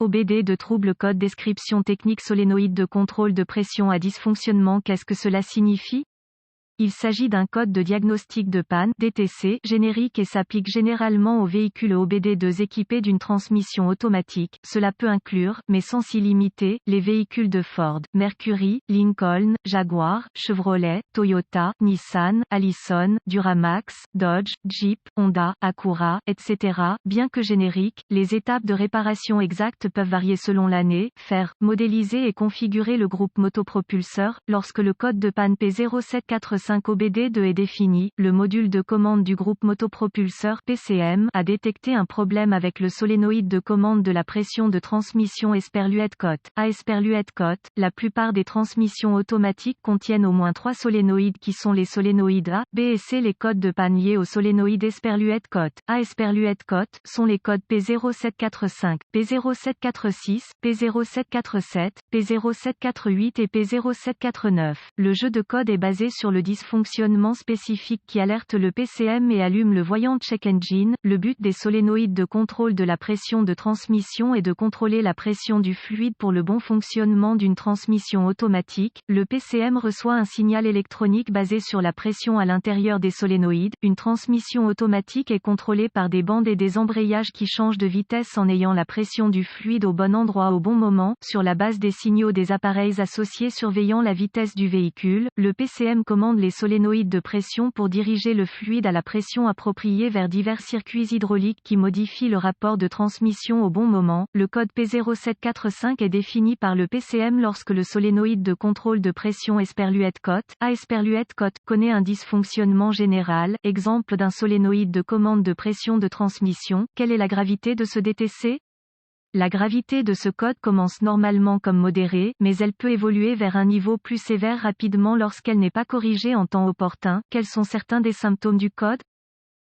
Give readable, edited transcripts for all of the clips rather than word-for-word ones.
OBD de trouble code description technique solénoïde de contrôle de pression à dysfonctionnement. Qu'est-ce que cela signifie? Il s'agit d'un code de diagnostic de panne (DTC) générique et s'applique généralement aux véhicules OBD2 équipés d'une transmission automatique. Cela peut inclure, mais sans s'y limiter, les véhicules de Ford, Mercury, Lincoln, Jaguar, Chevrolet, Toyota, Nissan, Allison, Duramax, Dodge, Jeep, Honda, Acura, etc. Bien que génériques, les étapes de réparation exactes peuvent varier selon l'année. Faire, modéliser et configurer le groupe motopropulseur. Lorsque le code de panne P0745 OBD2 est défini, le module de commande du groupe motopropulseur PCM a détecté un problème avec le solénoïde de commande de la pression de transmission Esperluette-Cotte. À Esperluette-Cotte, la plupart des transmissions automatiques contiennent au moins 3 solénoïdes qui sont les solénoïdes A, B et C. Les codes de panne liés au solénoïde Esperluette-Cotte A Esperluette-Cotte sont les codes P0745, P0746, P0747, P0748 et P0749. Le jeu de code est basé sur le dysfonctionnement spécifique qui alerte le PCM et allume le voyant check engine. Le but des solénoïdes de contrôle de la pression de transmission est de contrôler la pression du fluide pour le bon fonctionnement d'une transmission automatique. Le PCM reçoit un signal électronique basé sur la pression à l'intérieur des solénoïdes. Une transmission automatique est contrôlée par des bandes et des embrayages qui changent de vitesse en ayant la pression du fluide au bon endroit au bon moment, sur la base des signaux des appareils associés surveillant la vitesse du véhicule. Le PCM commande les solénoïdes de pression pour diriger le fluide à la pression appropriée vers divers circuits hydrauliques qui modifient le rapport de transmission au bon moment. Le code P0745 est défini par le PCM lorsque le solénoïde de contrôle de pression Esperluette-Cotte A Esperluette-Cotte connaît un dysfonctionnement général. Exemple d'un solénoïde de commande de pression de transmission. Quelle est la gravité de ce DTC? La gravité de ce code commence normalement comme modérée, mais elle peut évoluer vers un niveau plus sévère rapidement lorsqu'elle n'est pas corrigée en temps opportun. Quels sont certains des symptômes du code?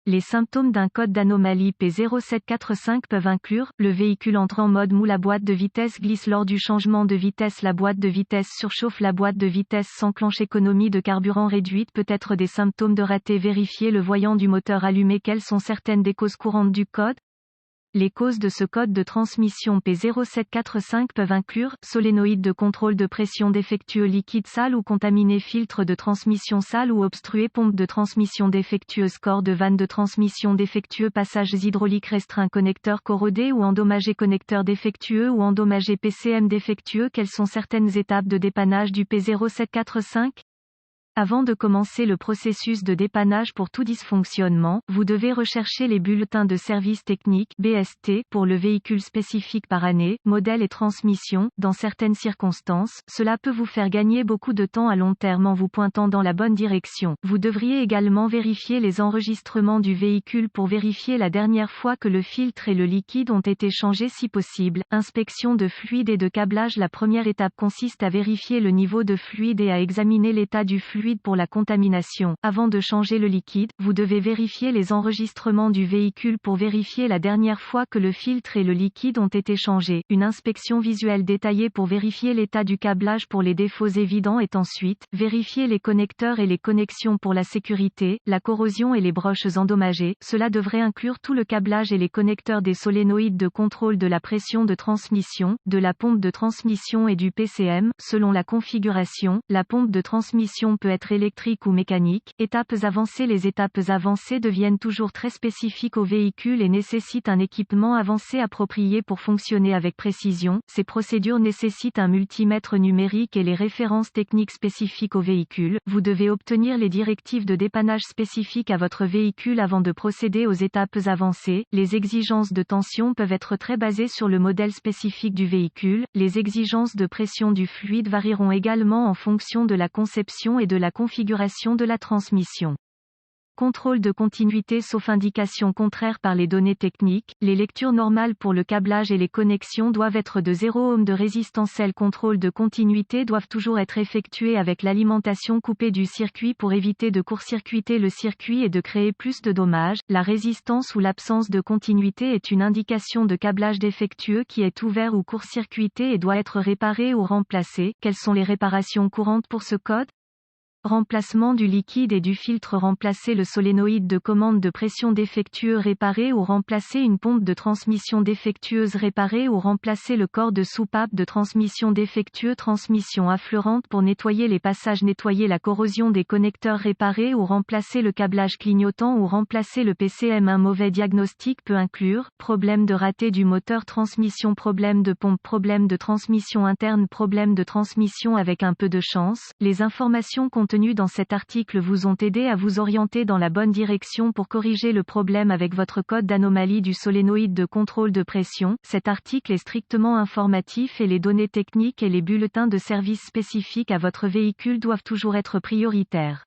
Les symptômes d'un code d'anomalie P0745 peuvent inclure, le véhicule entre en mode mou, la boîte de vitesse glisse lors du changement de vitesse, la boîte de vitesse surchauffe, la boîte de vitesse s'enclenche, économie de carburant réduite. Peut-être des symptômes de raté. Vérifier le voyant du moteur allumé. Quelles sont certaines des causes courantes du code? Les causes de ce code de transmission P0745 peuvent inclure, solénoïde de contrôle de pression défectueux, liquide sale ou contaminé, filtre de transmission sale ou obstrué, pompe de transmission défectueuse, corps de vanne de transmission défectueux, passages hydrauliques restreints, connecteur corrodé ou endommagé, connecteur défectueux ou endommagé, PCM défectueux. Quelles sont certaines étapes de dépannage du P0745? Avant de commencer le processus de dépannage pour tout dysfonctionnement, vous devez rechercher les bulletins de service technique (BST) pour le véhicule spécifique par année, modèle et transmission. Dans certaines circonstances, cela peut vous faire gagner beaucoup de temps à long terme en vous pointant dans la bonne direction. Vous devriez également vérifier les enregistrements du véhicule pour vérifier la dernière fois que le filtre et le liquide ont été changés si possible. Inspection de fluide et de câblage. La première étape consiste à vérifier le niveau de fluide et à examiner l'état du fluide pour la contamination. Avant de changer le liquide, vous devez vérifier les enregistrements du véhicule pour vérifier la dernière fois que le filtre et le liquide ont été changés. Une inspection visuelle détaillée pour vérifier l'état du câblage pour les défauts évidents est ensuite, vérifier les connecteurs et les connexions pour la sécurité, la corrosion et les broches endommagées. Cela devrait inclure tout le câblage et les connecteurs des solénoïdes de contrôle de la pression de transmission, de la pompe de transmission et du PCM. Selon la configuration, la pompe de transmission peut être électrique ou mécanique. Étapes avancées. Les étapes avancées deviennent toujours très spécifiques au véhicule et nécessitent un équipement avancé approprié pour fonctionner avec précision. Ces procédures nécessitent un multimètre numérique et les références techniques spécifiques au véhicule. Vous devez obtenir les directives de dépannage spécifiques à votre véhicule avant de procéder aux étapes avancées. Les exigences de tension peuvent être très basées sur le modèle spécifique du véhicule. Les exigences de pression du fluide varieront également en fonction de la conception et de la configuration de la transmission. Contrôle de continuité sauf indication contraire par les données techniques, les lectures normales pour le câblage et les connexions doivent être de 0 ohm de résistance. Le contrôle de continuité doivent toujours être effectués avec l'alimentation coupée du circuit pour éviter de court-circuiter le circuit et de créer plus de dommages. La résistance ou l'absence de continuité est une indication de câblage défectueux qui est ouvert ou court-circuité et doit être réparé ou remplacé. Quelles sont les réparations courantes pour ce code? Remplacement du liquide et du filtre. Remplacer le solénoïde de commande de pression défectueux. Réparer ou remplacer une pompe de transmission défectueuse. Réparer ou remplacer le corps de soupape de transmission défectueux. Transmission affleurante pour nettoyer les passages. Nettoyer la corrosion des connecteurs. Réparer ou remplacer le câblage clignotant ou remplacer le PCM. Un mauvais diagnostic peut inclure problème de raté du moteur, transmission, problème de pompe, problème de transmission interne, problème de transmission. Avec un peu de chance, les informations contenues dans cet article vous ont aidé à vous orienter dans la bonne direction pour corriger le problème avec votre code d'anomalie du solénoïde de contrôle de pression. Cet article est strictement informatif et les données techniques et les bulletins de service spécifiques à votre véhicule doivent toujours être prioritaires.